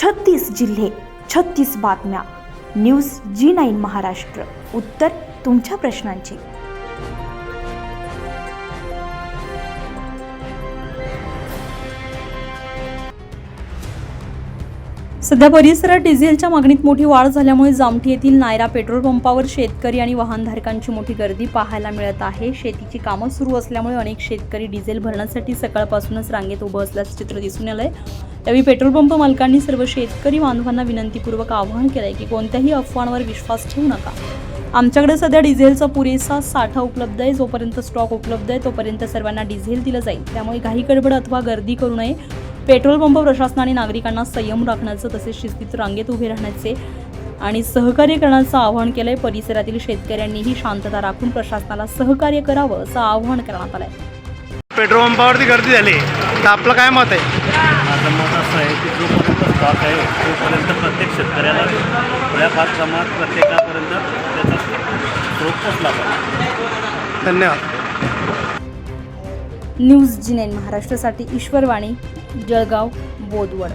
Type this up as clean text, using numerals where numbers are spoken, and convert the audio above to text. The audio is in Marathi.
36 जिल्हे, 36 बातम्या. News G9 Maharashtra. उत्तर तुमच्या प्रश्नांची. सध्या परिसरात डिझेलच्या मागणीत मोठी वाढ झाल्यामुळे जामठी येथील नायरा पेट्रोल पंपावर शेतकरी आणि वाहनधारकांची मोठी गर्दी पाहायला मिळत आहे. शेतीची कामं सुरू असल्यामुळे अनेक शेतकरी डिझेल भरण्यासाठी सकाळपासूनच रांगेत उभं असल्याचं चित्र दिसून आलंय. यावेळी पेट्रोल पंप मालकांनी सर्व शेतकरी बांधवांना विनंतीपूर्वक आवाहन केलंय की कोणत्याही अफवांवर विश्वास ठेवू नका. आमच्याकडे सध्या डिझेलचा पुरेसा साठा उपलब्ध आहे. जोपर्यंत स्टॉक उपलब्ध आहे तोपर्यंत सर्वांना डिझेल दिलं जाईल. त्यामुळे घाई गडबड अथवा गर्दी करू नये. पेट्रोल पंप प्रशासनाने नागरिकांना संयम राखण्याचं तसेच शिस्तीत रांगेत उभे राहण्याचे आणि सहकार्य करण्याचं आवाहन केलंय. परिसरातील शेतकऱ्यांनीही शांतता राखून प्रशासनाला सहकार्य करावं असं आवाहन करण्यात आलंय. पेट्रोल पंपावरती गर्दी झाली तर आपलं काय मत आहे? माझं मत असं आहे की जोपर्यंत स्टॉक आहे तोपर्यंत प्रत्येक शेतकऱ्याला थोड्याफार प्रमाणात प्रत्येकापर्यंत त्याचा स्रोत पोचला पाहिजे. धन्यवाद. न्यूज G9 महाराष्ट्रासाठी ईश्वरवाणी, जळगाव, बोदवड.